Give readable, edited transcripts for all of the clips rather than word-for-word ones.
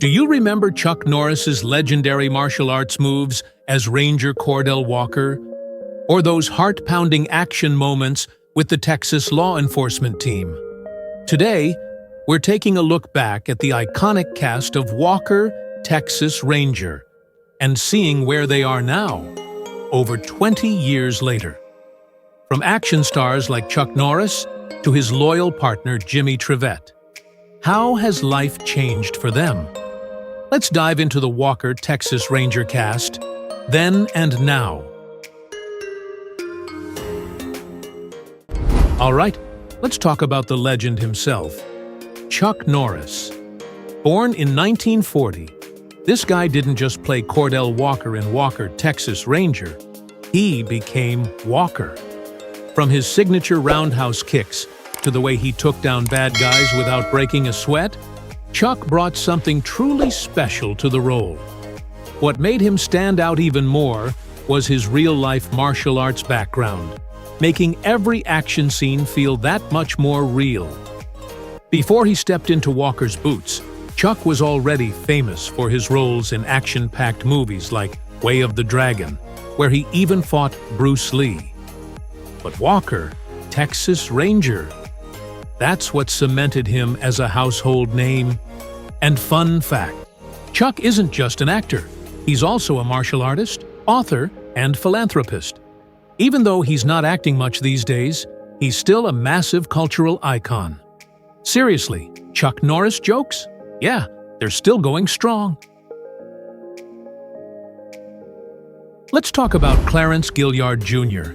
Do you remember Chuck Norris's legendary martial arts moves as Ranger Cordell Walker? Or those heart-pounding action moments with the Texas law enforcement team? Today, we're taking a look back at the iconic cast of Walker, Texas Ranger, and seeing where they are now, over 20 years later. From action stars like Chuck Norris to his loyal partner Jimmy Trivette. How has life changed for them? Let's dive into the Walker, Texas Ranger cast, then and now. All right, let's talk about the legend himself, Chuck Norris. Born in 1940, this guy didn't just play Cordell Walker in Walker, Texas Ranger. He became Walker. From his signature roundhouse kicks to the way he took down bad guys without breaking a sweat, Chuck brought something truly special to the role. What made him stand out even more was his real-life martial arts background, making every action scene feel that much more real. Before he stepped into Walker's boots, Chuck was already famous for his roles in action-packed movies like Way of the Dragon, where he even fought Bruce Lee. But Walker, Texas Ranger, that's what cemented him as a household name. And fun fact, Chuck isn't just an actor. He's also a martial artist, author, and philanthropist. Even though he's not acting much these days, he's still a massive cultural icon. Seriously, Chuck Norris jokes? Yeah, they're still going strong. Let's talk about Clarence Gilliard Jr.,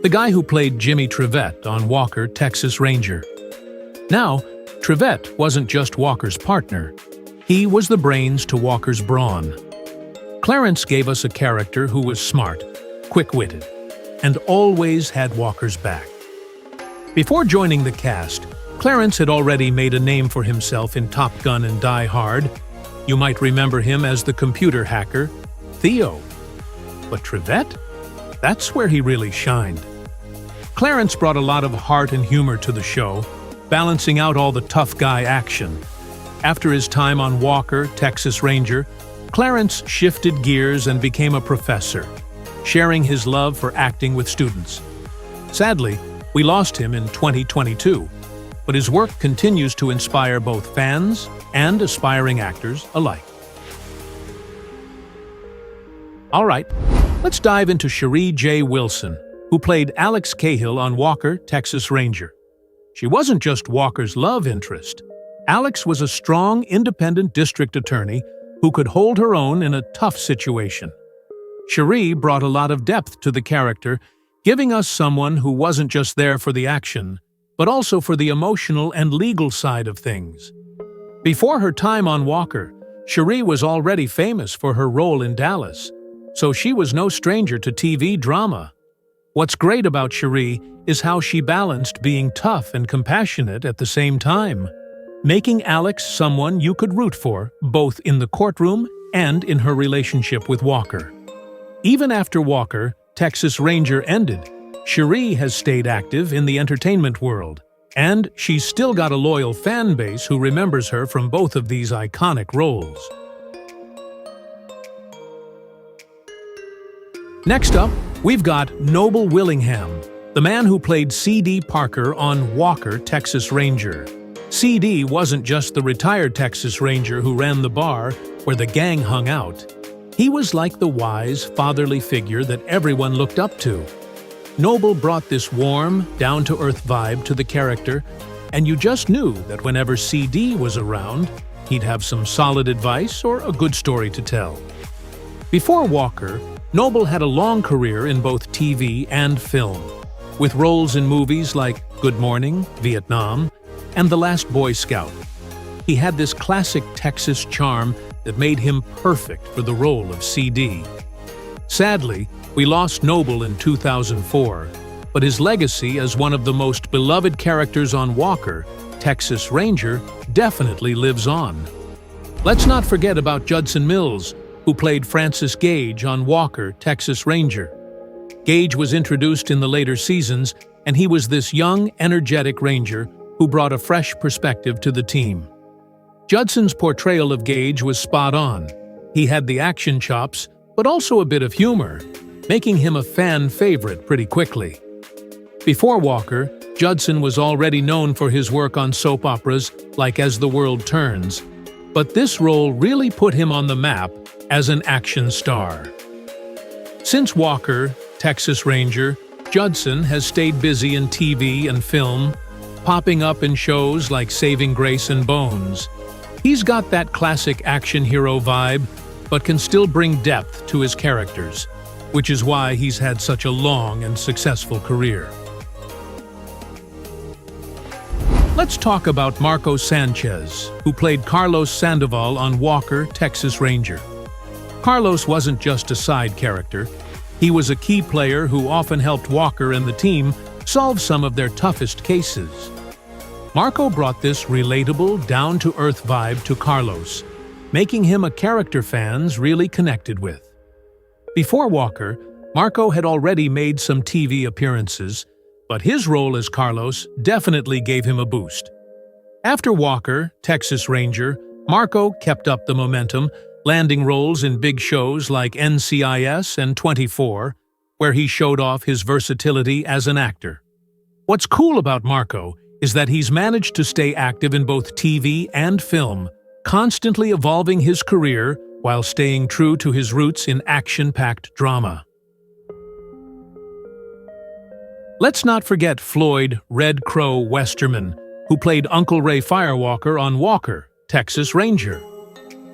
the guy who played Jimmy Trivette on Walker, Texas Ranger. Now, Trivette wasn't just Walker's partner. He was the brains to Walker's brawn. Clarence gave us a character who was smart, quick-witted, and always had Walker's back. Before joining the cast, Clarence had already made a name for himself in Top Gun and Die Hard. You might remember him as the computer hacker, Theo. But Trivette? That's where he really shined. Clarence brought a lot of heart and humor to the show, balancing out all the tough guy action. After his time on Walker, Texas Ranger, Clarence shifted gears and became a professor, sharing his love for acting with students. Sadly, we lost him in 2022, but his work continues to inspire both fans and aspiring actors alike. All right, let's dive into Cherie J. Wilson, who played Alex Cahill on Walker, Texas Ranger. She wasn't just Walker's love interest. Alex was a strong, independent district attorney who could hold her own in a tough situation. Cherie brought a lot of depth to the character, giving us someone who wasn't just there for the action, but also for the emotional and legal side of things. Before her time on Walker, Cherie was already famous for her role in Dallas, so she was no stranger to TV drama. What's great about Cherie is how she balanced being tough and compassionate at the same time, making Alex someone you could root for, both in the courtroom and in her relationship with Walker. Even after Walker, Texas Ranger ended, Cherie has stayed active in the entertainment world, and she's still got a loyal fan base who remembers her from both of these iconic roles. Next up, we've got Noble Willingham, the man who played C.D. Parker on Walker, Texas Ranger. C.D. wasn't just the retired Texas Ranger who ran the bar where the gang hung out. He was like the wise, fatherly figure that everyone looked up to. Noble brought this warm, down-to-earth vibe to the character, and you just knew that whenever C.D. was around, he'd have some solid advice or a good story to tell. Before Walker, Noble had a long career in both TV and film, with roles in movies like Good Morning, Vietnam, and The Last Boy Scout. He had this classic Texas charm that made him perfect for the role of C.D. Sadly, we lost Noble in 2004, but his legacy as one of the most beloved characters on Walker, Texas Ranger, definitely lives on. Let's not forget about Judson Mills, who played Francis Gage on Walker, Texas Ranger. Gage was introduced in the later seasons, and he was this young, energetic ranger who brought a fresh perspective to the team. Judson's portrayal of Gage was spot on. He had the action chops, but also a bit of humor, making him a fan favorite pretty quickly. Before Walker, Judson was already known for his work on soap operas like As the World Turns, but this role really put him on the map as an action star. Since Walker, Texas Ranger, Judson has stayed busy in TV and film, popping up in shows like Saving Grace and Bones. He's got that classic action hero vibe, but can still bring depth to his characters, which is why he's had such a long and successful career. Let's talk about Marco Sanchez, who played Carlos Sandoval on Walker, Texas Ranger. Carlos wasn't just a side character. He was a key player who often helped Walker and the team solve some of their toughest cases. Marco brought this relatable, down-to-earth vibe to Carlos, making him a character fans really connected with. Before Walker, Marco had already made some TV appearances, but his role as Carlos definitely gave him a boost. After Walker, Texas Ranger, Marco kept up the momentum, landing roles in big shows like NCIS and 24, where he showed off his versatility as an actor. What's cool about Marco is that he's managed to stay active in both TV and film, constantly evolving his career while staying true to his roots in action-packed drama. Let's not forget Floyd "Red Crow" Westerman, who played Uncle Ray Firewalker on Walker, Texas Ranger.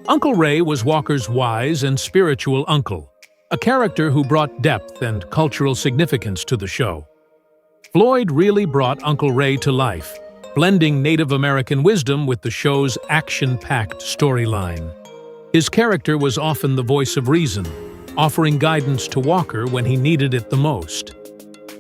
Uncle Ray was Walker's wise and spiritual uncle, a character who brought depth and cultural significance to the show. Floyd really brought Uncle Ray to life, blending Native American wisdom with the show's action-packed storyline. His character was often the voice of reason, offering guidance to Walker when he needed it the most.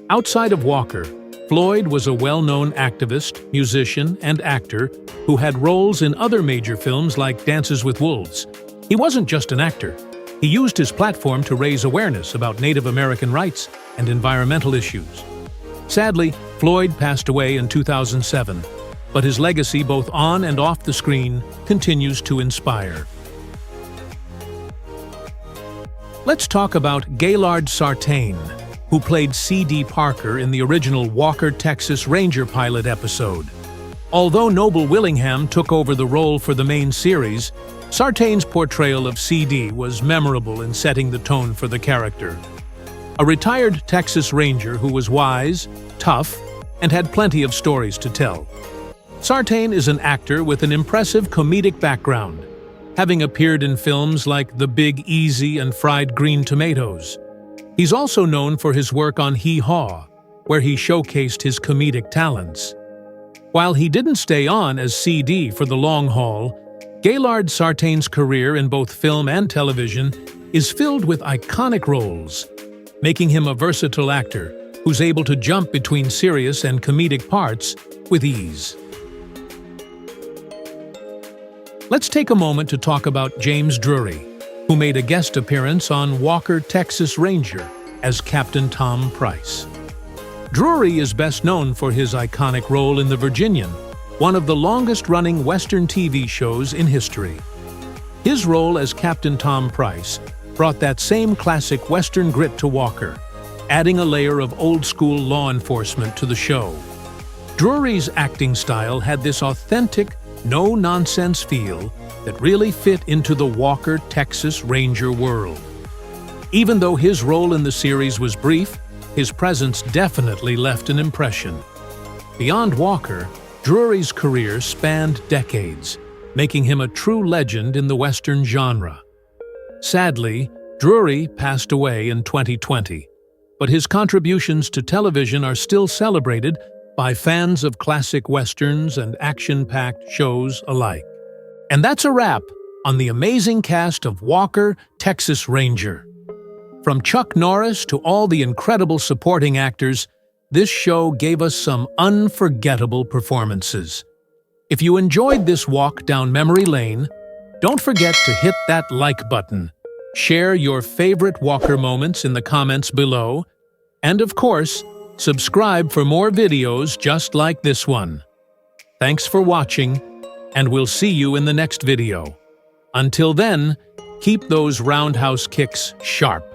Outside of Walker, Floyd was a well-known activist, musician, and actor who had roles in other major films like Dances with Wolves. He wasn't just an actor. He used his platform to raise awareness about Native American rights and environmental issues. Sadly, Floyd passed away in 2007, but his legacy both on and off the screen continues to inspire. Let's talk about Gaylord Sartain, who played C.D. Parker in the original Walker, Texas Ranger pilot episode. Although Noble Willingham took over the role for the main series, Sartain's portrayal of C.D. was memorable in setting the tone for the character. A retired Texas Ranger who was wise, tough, and had plenty of stories to tell. Sartain is an actor with an impressive comedic background, having appeared in films like The Big Easy and Fried Green Tomatoes. He's also known for his work on Hee Haw, where he showcased his comedic talents. While he didn't stay on as C.D. for the long haul, Gaylord Sartain's career in both film and television is filled with iconic roles, making him a versatile actor who's able to jump between serious and comedic parts with ease. Let's take a moment to talk about James Drury, who made a guest appearance on Walker, Texas Ranger as Captain Tom Price. Drury is best known for his iconic role in The Virginian, one of the longest-running Western TV shows in history. His role as Captain Tom Price brought that same classic Western grit to Walker, adding a layer of old-school law enforcement to the show. Drury's acting style had this authentic, no-nonsense feel that really fit into the Walker, Texas Ranger world. Even though his role in the series was brief, his presence definitely left an impression. Beyond Walker, Drury's career spanned decades, making him a true legend in the Western genre. Sadly, Drury passed away in 2020, but his contributions to television are still celebrated by fans of classic Westerns and action-packed shows alike. And that's a wrap on the amazing cast of Walker, Texas Ranger. From Chuck Norris to all the incredible supporting actors, this show gave us some unforgettable performances. If you enjoyed this walk down memory lane, don't forget to hit that like button, share your favorite Walker moments in the comments below, and of course, subscribe for more videos just like this one. Thanks for watching, and we'll see you in the next video. Until then, keep those roundhouse kicks sharp.